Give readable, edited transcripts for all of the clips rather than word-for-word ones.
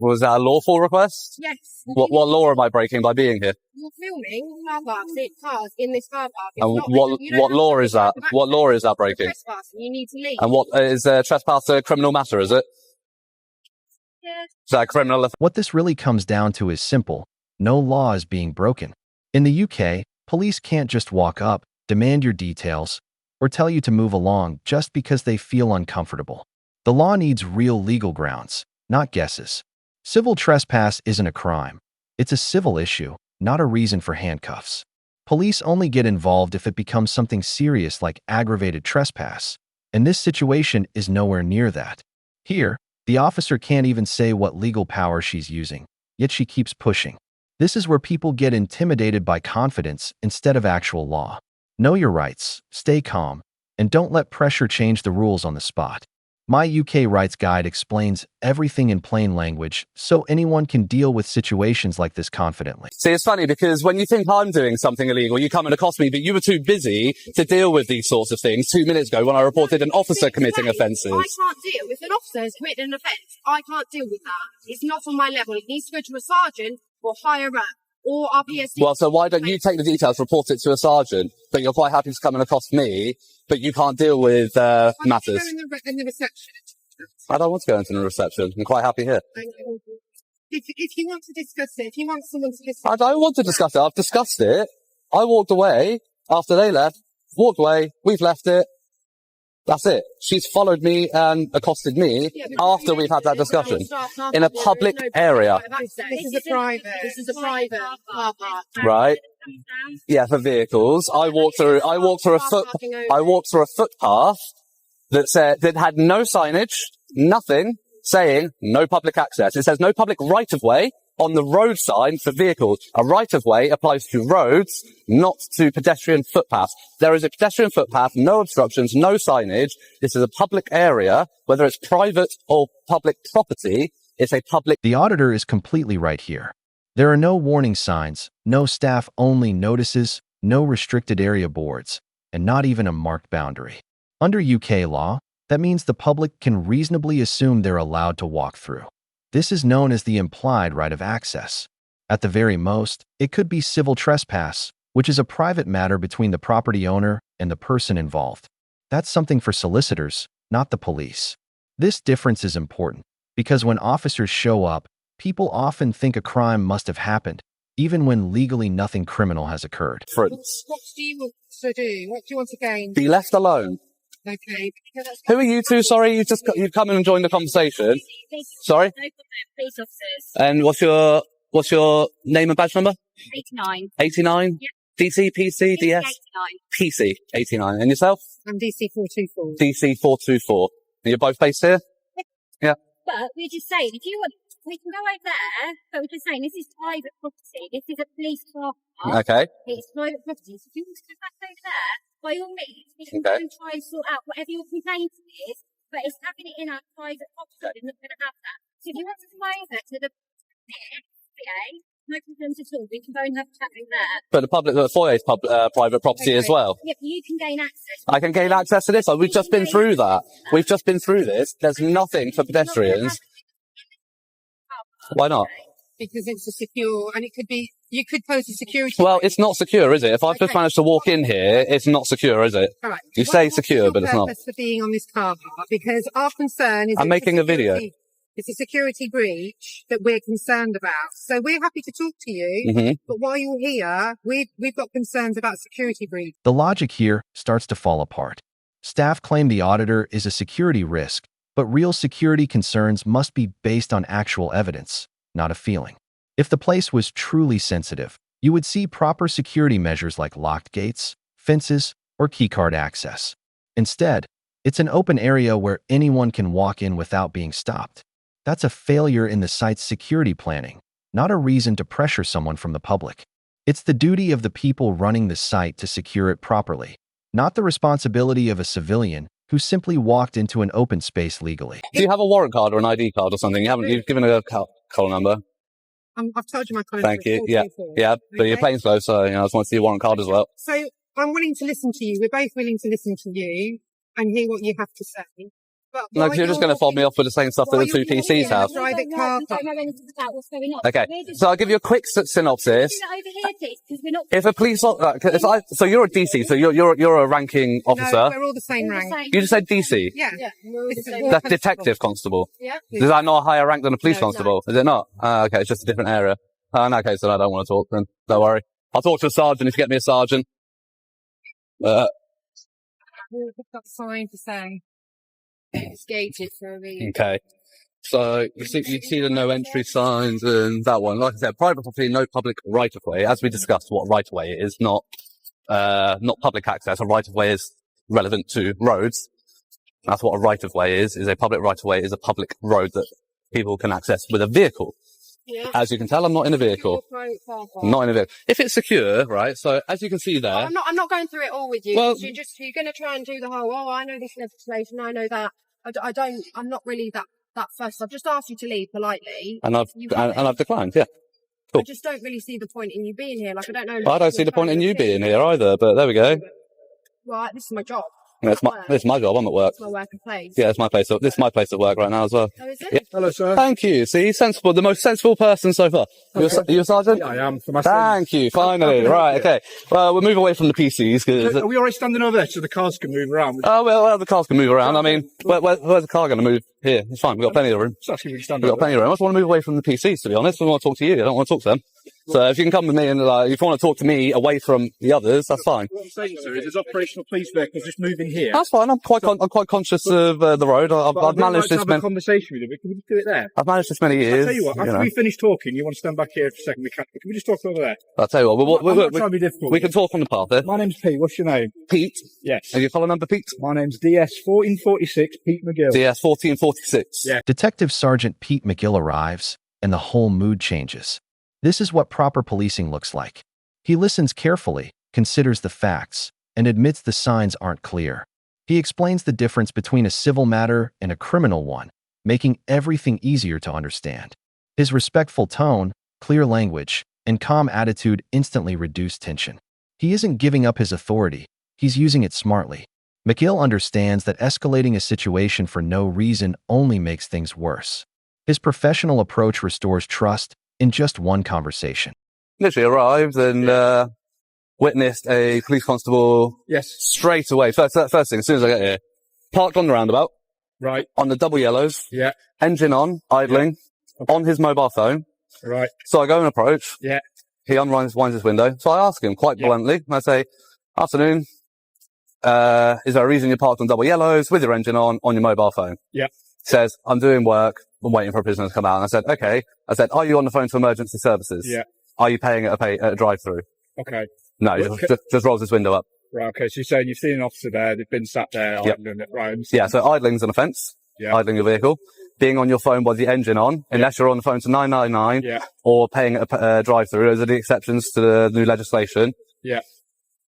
Was that a lawful request? Yes. What law am I breaking by being here? You're filming car parks, cars in this car park. And what law is that? What law is that breaking? Trespassing. You need to leave. And what is trespass a criminal matter? Is it? Yeah. Is that a criminal? What this really comes down to is simple. No law is being broken. In the UK, police can't just walk up, demand your details, or tell you to move along just because they feel uncomfortable. The law needs real legal grounds, not guesses. Civil trespass isn't a crime. It's a civil issue, not a reason for handcuffs. Police only get involved if it becomes something serious like aggravated trespass, and this situation is nowhere near that. Here, the officer can't even say what legal power she's using, yet she keeps pushing. This is where people get intimidated by confidence instead of actual law. Know your rights, stay calm, and don't let pressure change the rules on the spot. My UK Rights Guide explains everything in plain language so anyone can deal with situations like this confidently. See, it's funny because when you think I'm doing something illegal, you come and accost me, but you were too busy to deal with these sorts of things 2 minutes ago when I reported an officer committing offences. I can't deal with an officer who's committed an offence. I can't deal with that. It's not on my level. It needs to go to a sergeant or higher up or our PSD. Well, so why don't you take the details, report it to a sergeant, but you're quite happy to come and accost me, but you can't deal with matters? In the reception. I don't want to go into the reception. I'm quite happy here. If you want to discuss it, if you want someone to discuss I don't want to discuss it. I've discussed it. I walked away after they left, walked away, we've left it. That's it. She's followed me and accosted me after we've had that discussion in a public area. This is a private car park. Right? Yeah, for vehicles. I walked through a footpath that had no signage, nothing saying no public access. It says no public right of way on the road sign for vehicles. A right of way applies to roads, not to pedestrian footpaths. There is a pedestrian footpath, no obstructions, no signage. This is a public area, whether it's private or public property. It's a public. The auditor is completely right here. There are no warning signs, no staff-only notices, no restricted area boards, and not even a marked boundary. Under UK law, that means the public can reasonably assume they're allowed to walk through. This is known as the implied right of access. At the very most, it could be civil trespass, which is a private matter between the property owner and the person involved. That's something for solicitors, not the police. This difference is important because when officers show up, people often think a crime must have happened, even when legally nothing criminal has occurred. What do you want to do? What do you want to gain? Be left alone. Okay. Who are you two? Sorry, you've come in and joined the conversation. Sorry? Police officers. And what's your name and badge number? 89. 89? Yep. DC, PC, DS? 89. PC, 89. And yourself? I'm DC 424. DC 424. And you're both based here? Yeah. But we're just saying, if you want, we can go over there, but we're just saying this is private property. This is a police car park. Okay. It's private property. So if you want to go back over there, by all means, we can Okay. go and try and sort out whatever your complaint is, but it's having it in our private property. We're not going to have that. So if you want to come over to the no problems at all. We can go and have a chat in there. But the foyer is private property as well. Yeah, but you can gain access. I can gain access to this. We've just been through that. We've just been through this. There's nothing for pedestrians. Why not? Because it's a secure, and it could be, you could pose a security. Well, it's not secure, is it? If I've just managed to walk in here, it's not secure, is it? All right. You say secure, but it's not. What's your purpose for being on this car park? Because our concern is I'm making a video. It's a security breach that we're concerned about. So we're happy to talk to you, Mm-hmm. but while you're here, we've got concerns about security breach. The logic here starts to fall apart. Staff claim the auditor is a security risk, but real security concerns must be based on actual evidence, not a feeling. If the place was truly sensitive, you would see proper security measures like locked gates, fences, or keycard access. Instead, it's an open area where anyone can walk in without being stopped. That's a failure in the site's security planning, not a reason to pressure someone from the public. It's the duty of the people running the site to secure it properly, not the responsibility of a civilian who simply walked into an open space legally. Do you have a warrant card or an ID card or something? You've given a call number. I've told you my code. Thank you. Yeah. Yeah. But your plane's closed, so I just want to see your warrant card as well. So I'm willing to listen to you. We're both willing to listen to you and hear what you have to say. But No, because you're just going to fob me off with the same stuff that the two PCs have. Private car We don't know anything about what's going on. Okay, We're just- so I'll give you a quick synopsis. We're doing it over here, please, because we're not. If a police, so you're a DC, so you're a ranking No, officer. we're all the same we're the rank. same. You just said DC. Yeah. We're all the It's same. all That's constable. detective constable. Yeah. Is that not a higher rank than a police No, constable? Is it not? Okay, it's just a different area. In that case, then I don't want to talk then. Don't worry. I'll talk to a sergeant if you get me a sergeant. We've got a sign to say it's gated for a reason. Okay. So you see the no entry signs and that one. Like I said, private property, no public right of way. As we discussed, what right of way is not public access. A right of way is relevant to roads. That's what a right of way is a public right of way is a public road that people can access with a vehicle. Yeah. As you can tell, I'm not in a vehicle. I'm not in a vehicle. If it's secure, right? So as you can see there. I'm not going through it all with you. Well- you're going to try and do the whole, I know this legislation, I know that. I'm not really that fussed. I've just asked you to leave politely. And I've declined, yeah. Cool. I just don't really see the point in you being here. Like, I don't know. I don't see the point in you being here either, but there we go. Right, this is my job. This is my job, I'm at work. It's my working place. Yeah, this is my place of work right now as well. Oh, is it? Yeah. Hello, sir. Thank you. See, sensible, the most sensible person so far. Are you a sergeant? Yeah, I am. For my Thank you, finally. Right, okay. Well, we'll move away from the PCs because... Are we already standing over there so the cars can move around? Oh, well, the cars can move around. I mean, where's the car going to move? Here, it's fine. We've got plenty of room. It's actually really standing We've got over plenty of room. I just want to move away from the PCs, to be honest. I want to talk to you. I don't want to talk to them. So if you can come with me and if you want to talk to me away from the others, that's fine. What I'm saying, sir, is there's operational police vehicles just moving here. That's fine. I'm quite conscious of the road. I've managed to this have many. a conversation with you, but can we just do it there? I've managed this many years. I'll tell you what, after we finish talking, you want to stand back here for a second, can we just talk over there? I'll tell you what. I'm not trying to be difficult. We can talk on the path there. My name's Pete, what's your name? Pete. Yes. Have you collar number, Pete? My name's DS1446, Pete McGill. DS 1446. Yeah. Detective Sergeant Pete McGill arrives, and the whole mood changes. This is what proper policing looks like. He listens carefully, considers the facts, and admits the signs aren't clear. He explains the difference between a civil matter and a criminal one, making everything easier to understand. His respectful tone, clear language, and calm attitude instantly reduce tension. He isn't giving up his authority, he's using it smartly. McGill understands that escalating a situation for no reason only makes things worse. His professional approach restores trust in just one conversation. Literally arrived and witnessed a police constable straight away. First thing, as soon as I get here, parked on the roundabout, Right. on the double yellows, Yeah. engine on, idling, on his mobile phone. Right. So I go and approach. Yeah. He winds his window. So I ask him quite bluntly, and I say, afternoon, is there a reason you parked on double yellows with your engine on your mobile phone? Yeah. Says, I'm doing work. I'm waiting for a prisoner to come out. And I said, okay. I said, are you on the phone to emergency services? Yeah. Are you paying at a drive-through? Okay. No, he just rolls his window up. Right, okay. So you're saying you've seen an officer there, they've been sat there, Yep. idling it, right? Yeah, so idling's an offence. Yeah. Idling your vehicle. Being on your phone with the engine on, unless you're on the phone to 999 Yeah. or paying at a drive-through. Those are the exceptions to the new legislation. Yeah.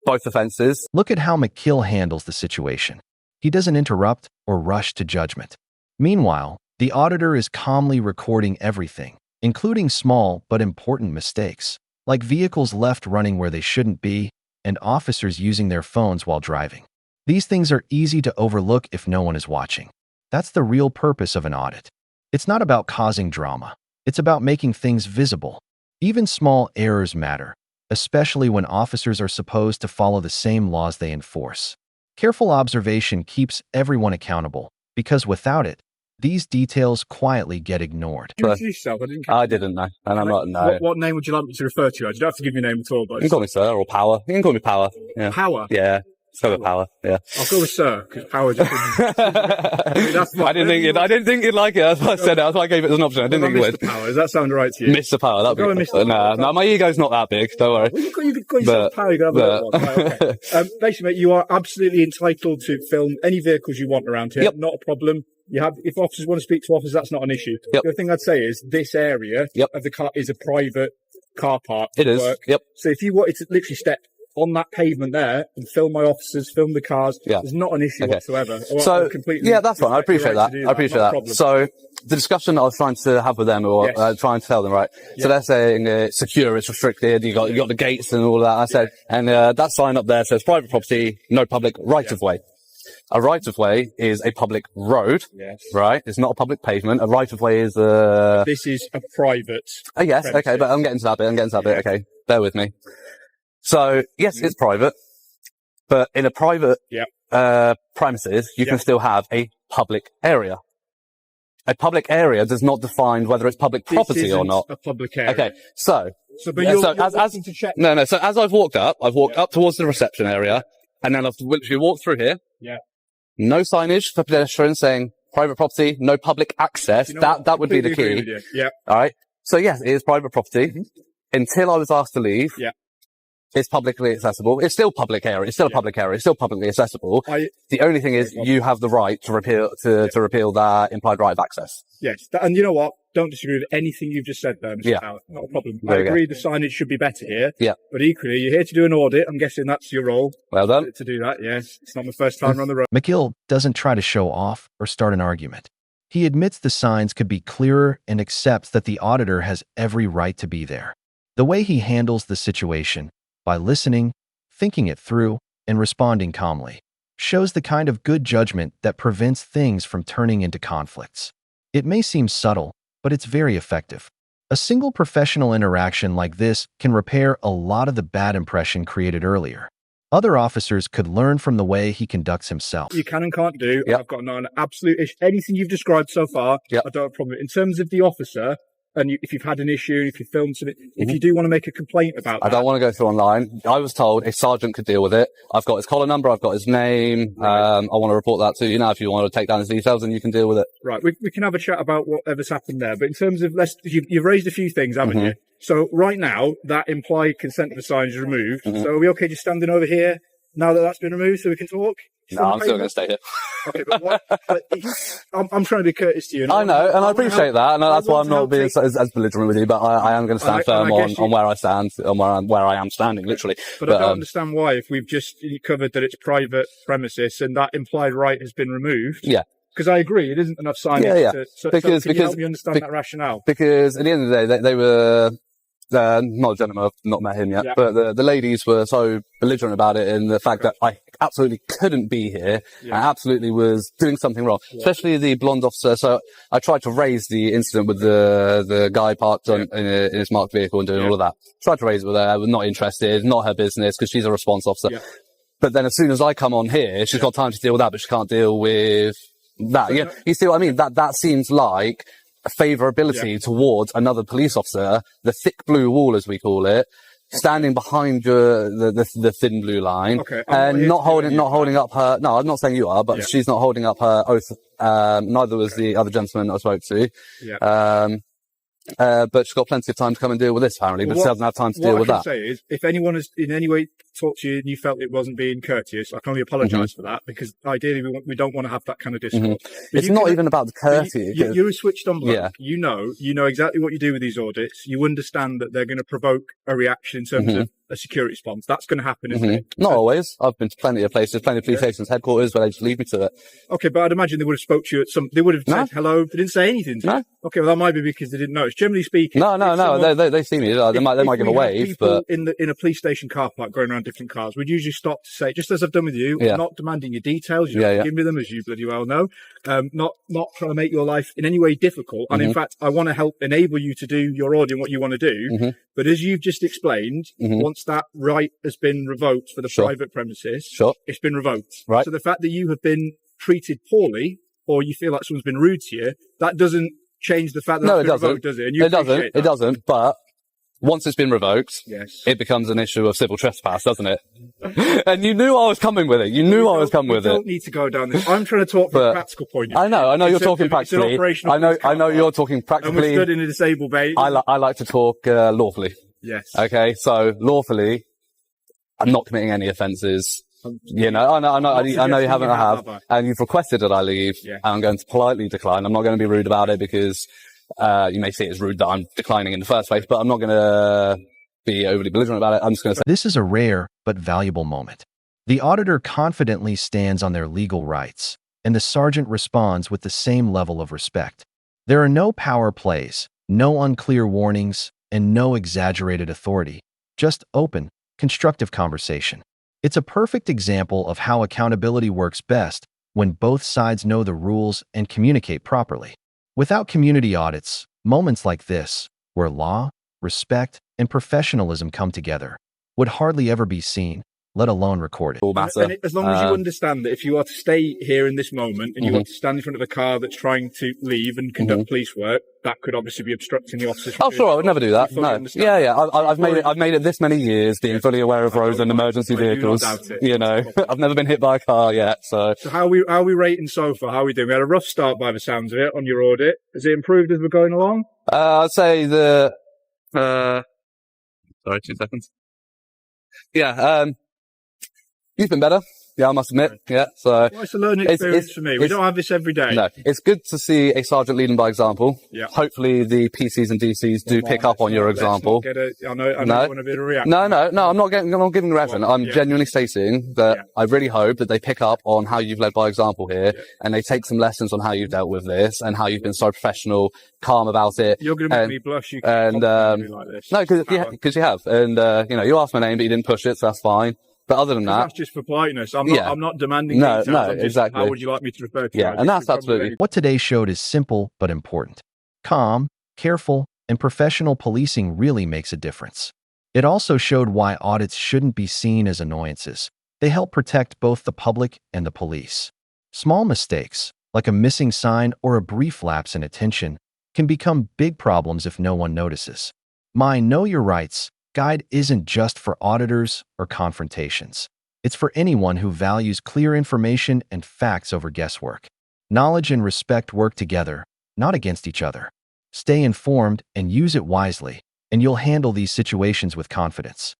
Both offences. Look at how McGill handles the situation. He doesn't interrupt or rush to judgment. Meanwhile, the auditor is calmly recording everything, including small but important mistakes, like vehicles left running where they shouldn't be and officers using their phones while driving. These things are easy to overlook if no one is watching. That's the real purpose of an audit. It's not about causing drama. It's about making things visible. Even small errors matter, especially when officers are supposed to follow the same laws they enforce. Careful observation keeps everyone accountable, because without it, these details quietly get ignored. Can you introduce yourself? I didn't know, and I'm not, no. What name would you like me to refer to you as? You don't have to give your name at all, but You can call me Sir or Power. You can call me Power. Yeah. Power. Yeah. Let's go with Power. Yeah. I'll go with Sir, because Power just that's I didn't think you'd like it. That's why I said it. That's why I gave it as an option. I didn't think you would. Mr. Power. Does that sound right to you? Mr. Power. That'd Go with be Mr. Power. No, my ego's not that big. Don't worry. Well, you could call yourself Power, you can have a little one. Right, okay. Basically, mate, you are absolutely entitled to film any vehicles you want around here. Yep. Not a problem. You have, if officers want to speak to officers, that's not an issue. Yep. The other thing I'd say is this area of the car is a private car park. It is. Work. Yep. So if you wanted to literally step on that pavement there and film my officers, film the cars, there's not an issue whatsoever. So, that's fine. I appreciate that. I appreciate that. So, the discussion I was trying to have with them, or trying to tell them, right? So they're saying it's secure, it's restricted, you got the gates and all that. I said, and that sign up there says private property, no public right of way. A right-of-way is a public road, Yes. right? It's not a public pavement. A right-of-way is This is a private. yes, premises. okay, but I'm getting to that bit. Okay, bear with me. So, yes, it's private, but in a private premises, you can still have a public area. A public area does not define whether it's public property or not. A public area. Okay, so But you're as looking to check. no, so as I've walked up towards the reception area, and then I've literally walked through here. Yeah. No signage for pedestrians saying private property, no public access. You know That would be the completely key. agree with you. Yeah. All right. So yes, it is private property. Until I was asked to leave. Yeah. It's publicly accessible. It's still public area. It's still a public area. It's still publicly accessible. The only thing is you have the right to repeal that implied right of access. Yes. And you know what? Don't disagree with anything you've just said there, Mr. Howard. Not a problem. I agree the signage should be better here. Yeah. But equally, you're here to do an audit. I'm guessing that's your role. Well done. To do that, yes. It's not my first time on the road. McGill doesn't try to show off or start an argument. He admits the signs could be clearer and accepts that the auditor has every right to be there. The way he handles the situation, by listening, thinking it through, and responding calmly, shows the kind of good judgment that prevents things from turning into conflicts. It may seem subtle, but it's very effective. A single professional interaction like this can repair a lot of the bad impression created earlier. Other officers could learn from the way he conducts himself. You can and can't do. I've got an absolute issue. Anything you've described so far, I don't have a problem. In terms of the officer, and if you've had an issue, if you filmed something, if you do want to make a complaint about that. I don't want to go through online. I was told a sergeant could deal with it. I've got his collar number. I've got his name. I want to report that to you now. If you want to take down his details, and you can deal with it. Right. We can have a chat about whatever's happened there. But in terms of, you've raised a few things, haven't you? So right now, that implied consent for sign is removed. So are we okay just standing over here now that that's been removed so we can talk? No, I'm still going to stay here. Okay, but I'm trying to be courteous to you. I know, and I appreciate that, and that's why I'm not being as belligerent with you. But I am going to stand firm on where I stand, on where I am standing, literally. But I don't understand why, if we've just covered that it's private premises and that implied right has been removed. Yeah. Because I agree, it isn't enough signage. Because can you help me understand that rationale? Because at the end of the day, they were. Not a gentleman, I've not met him yet, but the ladies were so belligerent about it, and the fact that I absolutely couldn't be here, I absolutely was doing something wrong, especially the blonde officer. So I tried to raise the incident with the guy parked in his marked vehicle and doing all of that. Tried to raise it with her, I was not interested, not her business, because she's a response officer. But then as soon as I come on here, she's got time to deal with that, but she can't deal with that. You see what I mean? That seems like a favourability towards another police officer, the thick blue wall, as we call it, standing behind the thin blue line, and not holding up her. No, I'm not saying you are, but she's not holding up her oath. Neither was the other gentleman I spoke to. But she's got plenty of time to come and deal with this, apparently, but she doesn't have time to deal with that. What I can say is, if anyone has in any way talked to you and you felt it wasn't being courteous, I can only apologise for that, because ideally we don't want to have that kind of discourse. It's not even about the courtesy. You're a switched on bloke. You know exactly what you do with these audits. You understand that they're going to provoke a reaction in terms of a security response. That's going to happen, isn't it? Not always. I've been to plenty of places, plenty of police stations, headquarters, where they just leave me to it. Okay, but I'd imagine they would have spoke to you they would have said hello. They didn't say anything to you. Okay, well that might be because they didn't notice. Generally speaking, they see me. They might give a wave, but in a police station car park going around different cars, we'd usually stop to say, just as I've done with you, I'm not demanding your details. You don't give me them, as you bloody well know. Not trying to make your life in any way difficult. And in fact, I want to help enable you to do your audit and what you want to do. But as you've just explained, once that right has been revoked for the private premises, it's been revoked. Right. So the fact that you have been treated poorly, or you feel like someone's been rude to you, that doesn't change the fact that it's been revoked, does it? And it doesn't. But once it's been revoked, it becomes an issue of civil trespass, doesn't it? And you knew I was coming with it. You knew I was coming with it. You don't need to go down this. I'm trying to talk from a practical point of view. I know you're talking practically. I know you're talking practically. And we're stood in a disabled bay. I like to talk lawfully. Yes. Okay, so lawfully, I'm not committing any offences. I know you haven't. I have, and you've requested that I leave, and I'm going to politely decline. I'm not going to be rude about it, because you may see it as rude that I'm declining in the first place, but I'm not going to be overly belligerent about it. I'm just going to say this is a rare but valuable moment. The auditor confidently stands on their legal rights, and the sergeant responds with the same level of respect. There are no power plays, no unclear warnings, and no exaggerated authority, just open, constructive conversation. It's a perfect example of how accountability works best when both sides know the rules and communicate properly. Without community audits, moments like this, where law, respect, and professionalism come together, would hardly ever be seen, let alone recorded. And as long as you understand that if you are to stay here in this moment and you are to stand in front of a car that's trying to leave and conduct police work, that could obviously be obstructing the officers. Oh, sure, I would never do that. No. Yeah. I've made it this many years, being fully aware of roads and emergency vehicles. You know, I've never been hit by a car yet. So how are we rating so far? How are we doing? We had a rough start by the sounds of it on your audit. Has it improved as we're going along? I'd say sorry, 2 seconds. Yeah, you've been better. Yeah, I must admit. Yeah, so well, it's a learning experience for me. We don't have this every day. No, it's good to see a sergeant leading by example. Yeah. Hopefully, the PCs and DCs do pick up on your example. I know you want a bit of reaction. No, I'm not giving a reaction. I'm genuinely stating that I really hope that they pick up on how you've led by example here, and they take some lessons on how you've dealt with this and how you've been so professional, calm about it. You're going to make me blush. You and me like this. No, because you have, and you asked my name, but you didn't push it, so that's fine. But other than that, that's just for politeness. I'm not demanding. No, exactly. How would you like me to refer to you? Yeah, and that's absolutely. What today showed is simple but important. Calm, careful, and professional policing really makes a difference. It also showed why audits shouldn't be seen as annoyances. They help protect both the public and the police. Small mistakes, like a missing sign or a brief lapse in attention, can become big problems if no one notices. My Know Your Rights guide isn't just for auditors or confrontations. It's for anyone who values clear information and facts over guesswork. Knowledge and respect work together, not against each other. Stay informed and use it wisely, and you'll handle these situations with confidence.